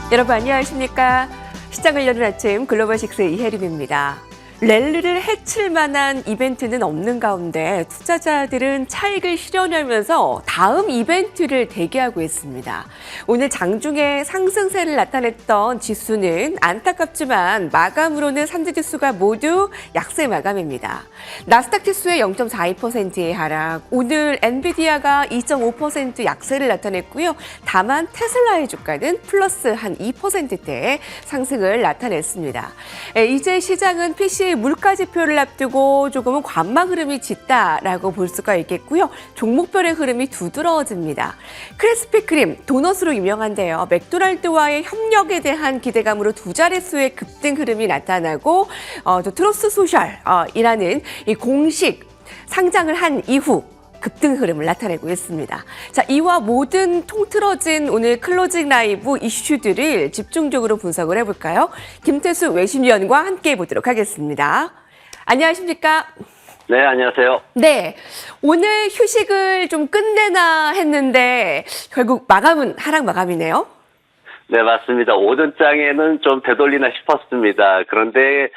여러분 안녕하십니까? 시장을 여는 아침 글로벌식스의 이혜림입니다. 랠리를 해칠 만한 이벤트는 없는 가운데 투자자들은 차익을 실현하면서 다음 이벤트를 대기하고 있습니다. 오늘 장중에 상승세를 나타냈던 지수는 안타깝지만 마감으로는 삼지지수가 모두 약세 마감입니다. 나스닥 지수의 0.42%의 하락, 오늘 엔비디아가 2.5% 약세를 나타냈고요. 다만 테슬라의 주가는 플러스 한 2%대의 상승을 나타냈습니다. 이제 시장은 PC 물가 지표를 앞두고 조금은 관망 흐름이 짙다라고 볼 수가 있겠고요. 종목별의 흐름이 두드러집니다. 크리스피 크림, 도넛으로 유명한데요. 맥도날드와의 협력에 대한 기대감으로 두 자릿수의 급등 흐름이 나타나고 또 트루스 소셜이라는 이 공식 상장을 한 이후 급등 흐름을 나타내고 있습니다. 자, 이와 모든 통틀어진 오늘 클로징 라이브 이슈들을 집중적으로 분석을 해볼까요? 김태수 외신위원과 함께 해보도록 하겠습니다. 안녕하십니까? 네, 안녕하세요. 네, 오늘 휴식을 좀 끝내나 했는데 결국 마감은 하락 마감이네요. 네, 맞습니다. 오전장에는 좀 되돌리나 싶었습니다. 그런데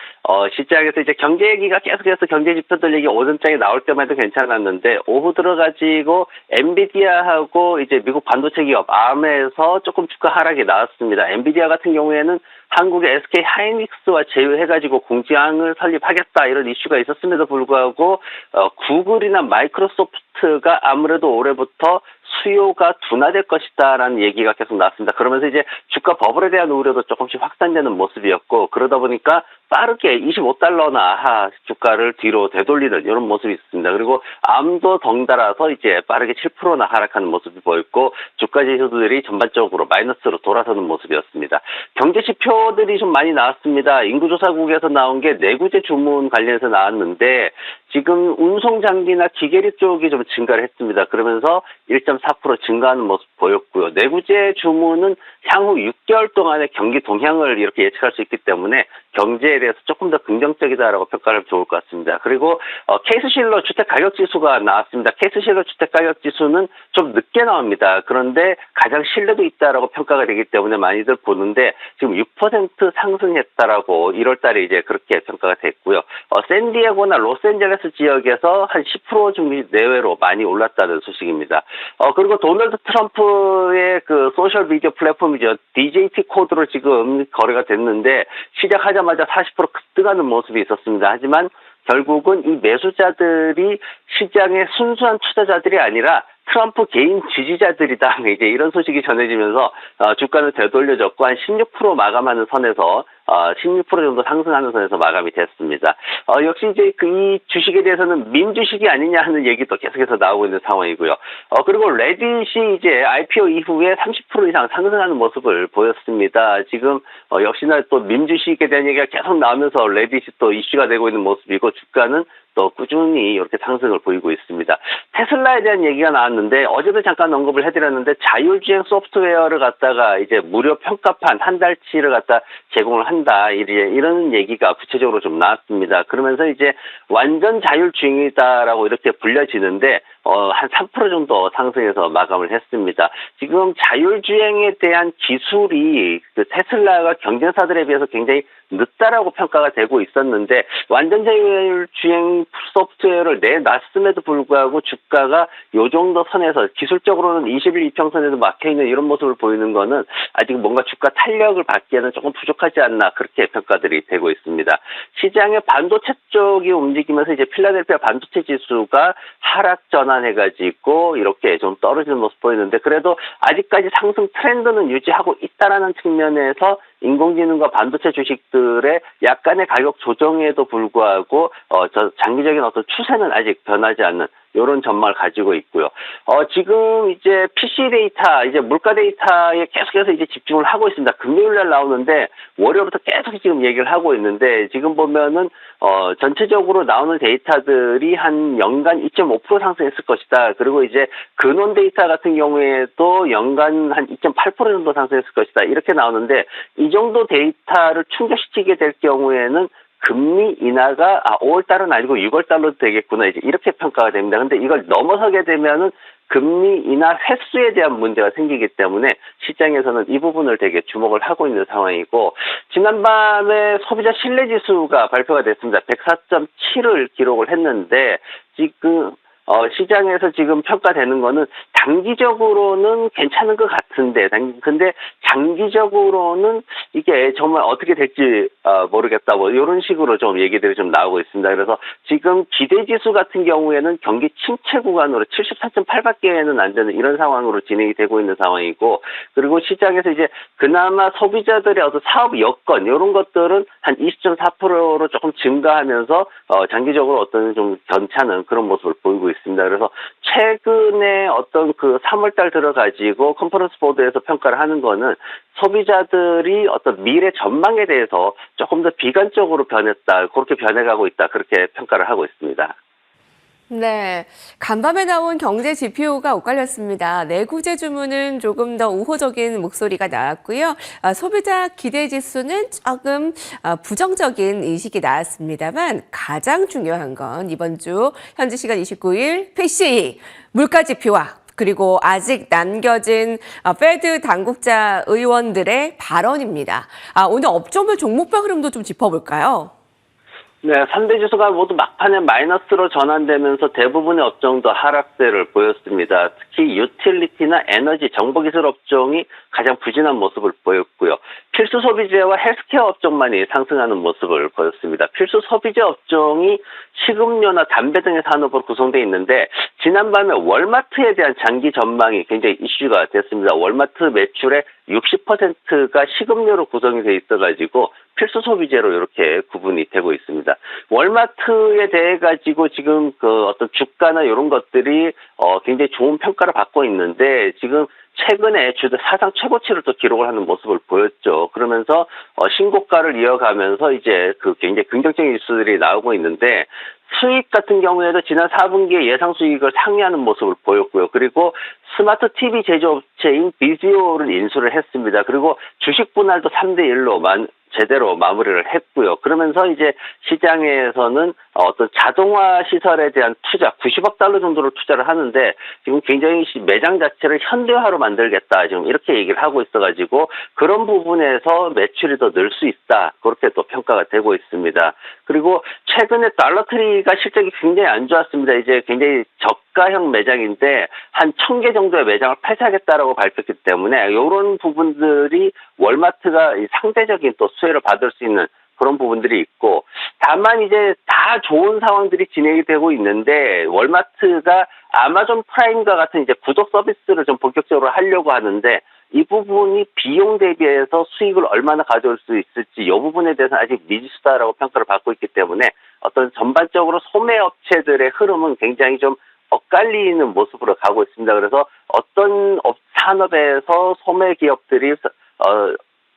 시장에서 이제 경제 얘기가 계속해서 경제 지표들 얘기 오전장에 나올 때만 해도 괜찮았는데 오후 들어가지고 엔비디아하고 이제 미국 반도체 기업 암에서 조금 주가 하락이 나왔습니다. 엔비디아 같은 경우에는 한국의 SK 하이닉스와 제휴해가지고 공장을 설립하겠다 이런 이슈가 있었음에도 불구하고 구글이나 마이크로소프트가 아무래도 올해부터 수요가 둔화될 것이다라는 얘기가 계속 나왔습니다. 그러면서 이제 주가 버블에 대한 우려도 조금씩 확산되는 모습이었고 그러다 보니까 빠르게 25달러나 주가를 뒤로 되돌리는 이런 모습이 있습니다. 그리고 암도 덩달아서 이제 빠르게 7%나 하락하는 모습이 보였고 주가 지수들이 전반적으로 마이너스로 돌아서는 모습이었습니다. 경제 지표들이 좀 많이 나왔습니다. 인구조사국에서 나온 게 내구재 주문 관련해서 나왔는데 지금 운송 장비나 기계류 쪽이 좀 증가를 했습니다. 그러면서 1.4% 증가하는 모습 보였고요. 내구재 주문은 향후 6개월 동안의 경기 동향을 이렇게 예측할 수 있기 때문에 경제에 대해서 조금 더 긍정적이다라고 평가를 좋을 것 같습니다. 그리고 케이스실러 주택가격지수가 나왔습니다. 케이스실러 주택가격지수는 좀 늦게 나옵니다. 그런데 가장 신뢰도 있다라고 평가가 되기 때문에 많이들 보는데 지금 6% 상승했다라고 1월 달에 이제 그렇게 평가가 됐고요. 샌디에고나 로스앤젤레스 지역에서 한 10% 정도 내외로 많이 올랐다는 소식입니다. 그리고 도널드 트럼프의 그 소셜 미디어 플랫폼이죠. DJT 코드로 지금 거래가 됐는데 시작하자마자 40% 급등하는 모습이 있었습니다. 하지만 결국은 이 매수자들이 시장의 순수한 투자자들이 아니라 트럼프 개인 지지자들이다. 이제 이런 소식이 전해지면서 주가는 되돌려졌고 한 16% 마감하는 선에서 16% 정도 상승하는 선에서 마감이 됐습니다. 역시 이제 이 주식에 대해서는 민주식이 아니냐 하는 얘기도 계속해서 나오고 있는 상황이고요. 그리고 레딧이 이제 IPO 이후에 30% 이상 상승하는 모습을 보였습니다. 지금 역시나 또 민주식에 대한 얘기가 계속 나오면서 레딧이 또 이슈가 되고 있는 모습이고 주가는 또 꾸준히 이렇게 상승을 보이고 있습니다. 테슬라에 대한 얘기가 나왔는데 어제도 잠깐 언급을 해드렸는데 자율주행 소프트웨어를 갖다가 이제 무료 평가판 한 달치를 갖다 제공을 한다 이런 얘기가 구체적으로 좀 나왔습니다. 그러면서 이제 완전 자율주행이다라고 이렇게 불려지는데 한 3% 정도 상승해서 마감을 했습니다. 지금 자율주행에 대한 기술이 그 테슬라가 경쟁사들에 비해서 굉장히 늦다라고 평가가 되고 있었는데 완전 자율주행 소프트웨어를 내놨음에도 불구하고 주가가 요 정도 선에서 기술적으로는 20일 이평선에도 막혀있는 이런 모습을 보이는 거는 아직 뭔가 주가 탄력을 받기에는 조금 부족하지 않나 그렇게 평가들이 되고 있습니다. 시장의 반도체 쪽이 움직이면서 이제 필라델피아 반도체 지수가 하락 전환해가지고 이렇게 좀 떨어지는 모습 보이는데 그래도 아직까지 상승 트렌드는 유지하고 있다라는 측면에서 인공지능과 반도체 주식들의 약간의 가격 조정에도 불구하고 장기적인 어떤 추세는 아직 변하지 않는 이런 전망을 가지고 있고요. 지금 이제 PC 데이터, 이제 물가 데이터에 계속해서 이제 집중을 하고 있습니다. 금요일 날 나오는데 월요일부터 계속 지금 얘기를 하고 있는데 지금 보면은 전체적으로 나오는 데이터들이 한 연간 2.5% 상승했을 것이다. 그리고 이제 근원 데이터 같은 경우에도 연간 한 2.8% 정도 상승했을 것이다. 이렇게 나오는데 이 정도 데이터를 충족시키게 될 경우에는 금리 인하가 5월 달은 아니고 6월 달로 되겠구나 이제 이렇게 평가가 됩니다. 근데 이걸 넘어서게 되면은 금리 인하 횟수에 대한 문제가 생기기 때문에 시장에서는 이 부분을 되게 주목을 하고 있는 상황이고, 지난밤에 소비자 신뢰지수가 발표가 됐습니다. 104.7을 기록을 했는데 지금 시장에서 지금 평가되는 거는 단기적으로는 괜찮은 것 같은데, 근데 장기적으로는 이게 정말 어떻게 될지 모르겠다, 뭐 이런 식으로 좀 얘기들이 좀 나오고 있습니다. 그래서 지금 기대지수 같은 경우에는 경기 침체 구간으로 74.8밖에는 안 되는 이런 상황으로 진행이 되고 있는 상황이고, 그리고 시장에서 이제 그나마 소비자들의 어떤 사업 여건 이런 것들은 한 20.4%로 조금 증가하면서 장기적으로 어떤 좀 괜찮은 그런 모습을 보이고 있습니다. 그래서 최근에 어떤 그 3월달 들어가지고 컨퍼런스 보드에서 평가를 하는 거는 소비자들이 어떤 미래 전망에 대해서 조금 더 비관적으로 변했다, 그렇게 변해가고 있다, 그렇게 평가를 하고 있습니다. 네, 간밤에 나온 경제 지표가 엇갈렸습니다. 내구재 주문은 조금 더 우호적인 목소리가 나왔고요. 소비자 기대 지수는 조금 부정적인 인식이 나왔습니다만, 가장 중요한 건 이번 주 현지 시간 29일 PCE 물가 지표와 그리고 아직 남겨진 페드 당국자 의원들의 발언입니다. 오늘 업종별 종목별 흐름도 좀 짚어볼까요? 네, 3대 지수가 모두 막판에 마이너스로 전환되면서 대부분의 업종도 하락세를 보였습니다. 특히 유틸리티나 에너지, 정보기술 업종이 가장 부진한 모습을 보였고요. 필수 소비재와 헬스케어 업종만이 상승하는 모습을 보였습니다. 필수 소비재 업종이 식음료나 담배 등의 산업으로 구성되어 있는데, 지난밤에 월마트에 대한 장기 전망이 굉장히 이슈가 됐습니다. 월마트 매출의 60%가 식음료로 구성이 돼 있어가지고 필수 소비재로 이렇게 구분이 되고 있습니다. 월마트에 대해 가지고 지금 그 어떤 주가나 이런 것들이 굉장히 좋은 평가를 받고 있는데, 지금 최근에 사상 최고치를 또 기록을 하는 모습을 보였죠. 그러면서 신고가를 이어가면서 이제 그 굉장히 긍정적인 뉴스들이 나오고 있는데, 수익 같은 경우에도 지난 4분기에 예상 수익을 상회하는 모습을 보였고요. 그리고 스마트 TV 제조업체인 비디오를 인수를 했습니다. 그리고 주식 분할도 3대1로 제대로 마무리를 했고요. 그러면서 이제 시장에서는 어떤 자동화 시설에 대한 투자, 90억 달러 정도를 투자를 하는데, 지금 굉장히 매장 자체를 현대화로 만들겠다, 지금 이렇게 얘기를 하고 있어가지고 그런 부분에서 매출이 더 늘 수 있다, 그렇게 또 평가가 되고 있습니다. 그리고 최근에 달러트리가 실적이 굉장히 안 좋았습니다. 이제 굉장히 저가형 매장인데 한 1000개 정도의 매장을 폐쇄하겠다라고 밝혔기 때문에 이런 부분들이 월마트가 상대적인 또 수혜를 받을 수 있는 그런 부분들이 있고, 다만 이제 다 좋은 상황들이 진행이 되고 있는데, 월마트가 아마존 프라임과 같은 이제 구독 서비스를 좀 본격적으로 하려고 하는데, 이 부분이 비용 대비해서 수익을 얼마나 가져올 수 있을지 이 부분에 대해서는 아직 미지수다라고 평가를 받고 있기 때문에, 어떤 전반적으로 소매업체들의 흐름은 굉장히 좀 엇갈리는 모습으로 가고 있습니다. 그래서 어떤 산업에서 소매 기업들이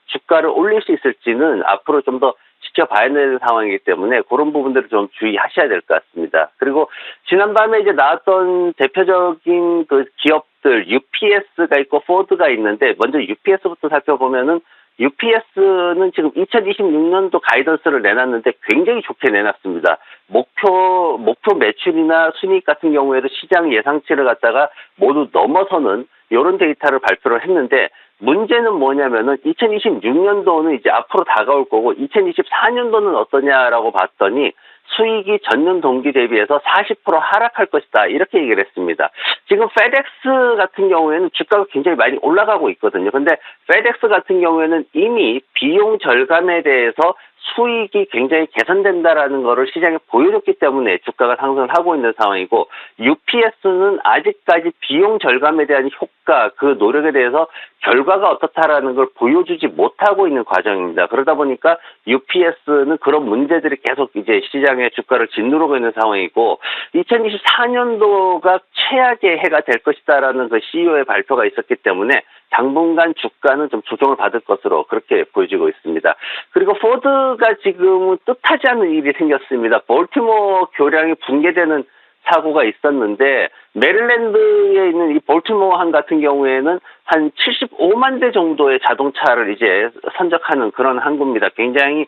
주가를 올릴 수 있을지는 앞으로 좀 더 지켜봐야 되는 상황이기 때문에 그런 부분들을 좀 주의하셔야 될 것 같습니다. 그리고 지난밤에 이제 나왔던 대표적인 그 기업들 UPS가 있고 포드가 있는데, 먼저 UPS부터 살펴보면은 UPS는 지금 2026년도 가이던스를 내놨는데 굉장히 좋게 내놨습니다. 목표 매출이나 순이익 같은 경우에도 시장 예상치를 갖다가 모두 넘어서는 이런 데이터를 발표를 했는데, 문제는 뭐냐면은 2026년도는 이제 앞으로 다가올 거고 2024년도는 어떠냐라고 봤더니 수익이 전년 동기 대비해서 40% 하락할 것이다, 이렇게 얘기를 했습니다. 지금 페덱스 같은 경우에는 주가가 굉장히 많이 올라가고 있거든요. 근데 페덱스 같은 경우에는 이미 비용 절감에 대해서 수익이 굉장히 개선된다라는 거를 시장에 보여줬기 때문에 주가가 상승을 하고 있는 상황이고, UPS는 아직까지 비용 절감에 대한 효과, 그 노력에 대해서 결과가 어떻다라는 걸 보여주지 못하고 있는 과정입니다. 그러다 보니까 UPS는 그런 문제들이 계속 이제 시장의 주가를 짓누르고 있는 상황이고, 2024년도가 최악의 해가 될 것이다라는 그 CEO의 발표가 있었기 때문에 당분간 주가는 좀 조정을 받을 것으로 그렇게 보여지고 있습니다. 그리고 포드가 지금 뜻하지 않은 일이 생겼습니다. 볼티모어 교량이 붕괴되는 사고가 있었는데, 메릴랜드에 있는 이 볼티모어 항 같은 경우에는 한 75만 대 정도의 자동차를 이제 선적하는 그런 항구입니다. 굉장히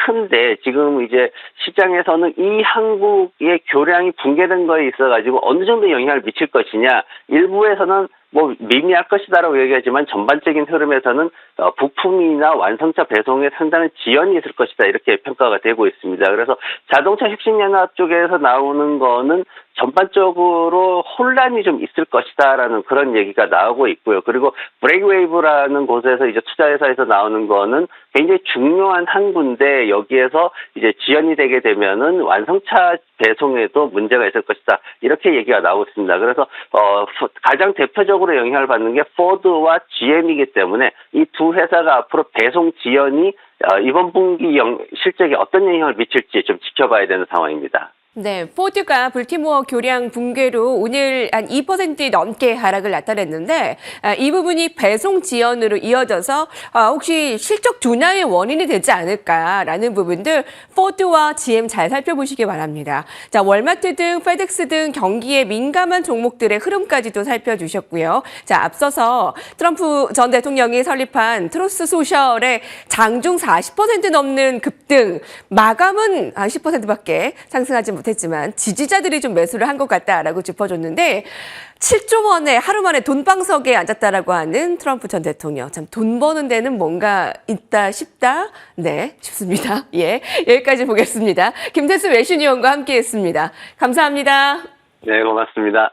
큰데 지금 이제 시장에서는 이 항구의 교량이 붕괴된 거에 있어가지고 어느 정도 영향을 미칠 것이냐, 일부에서는 뭐 미미할 것이다라고 얘기하지만 전반적인 흐름에서는 부품이나 완성차 배송에 상당한 지연이 있을 것이다, 이렇게 평가가 되고 있습니다. 그래서 자동차 혁신연합 쪽에서 나오는 거는 전반적으로 혼란이 좀 있을 것이다라는 그런 얘기가 나오고 있고요. 그리고 브레이크웨이브라는 곳에서 이제 투자회사에서 나오는 거는 굉장히 중요한 항구인데 여기에서 이제 지연이 되게 되면은 완성차 배송에도 문제가 있을 것이다, 이렇게 얘기가 나오고 있습니다. 그래서 가장 대표적으로 영향을 받는 게 포드와 GM이기 때문에 이 두 회사가 앞으로 배송 지연이 이번 분기 실적에 어떤 영향을 미칠지 좀 지켜봐야 되는 상황입니다. 네, 포드가 볼티모어 교량 붕괴로 오늘 한 2% 넘게 하락을 나타냈는데 이 부분이 배송 지연으로 이어져서 혹시 실적 둔화의 원인이 되지 않을까라는 부분들 포드와 GM 잘 살펴보시기 바랍니다. 자, 월마트 등 페덱스 등 경기에 민감한 종목들의 흐름까지도 살펴주셨고요. 자, 앞서서 트럼프 전 대통령이 설립한 트루스 소셜의 장중 40% 넘는 급등, 마감은 10%밖에 상승하지 못했지만 지지자들이 좀 매수를 한 것 같다라고 짚어줬는데 7조 원에 하루 만에 돈방석에 앉았다라고 하는 트럼프 전 대통령. 참 돈 버는 데는 뭔가 있다 싶다? 네, 싶습니다. 예, 여기까지 보겠습니다. 김태수 외신위원과 함께했습니다. 감사합니다. 네, 고맙습니다.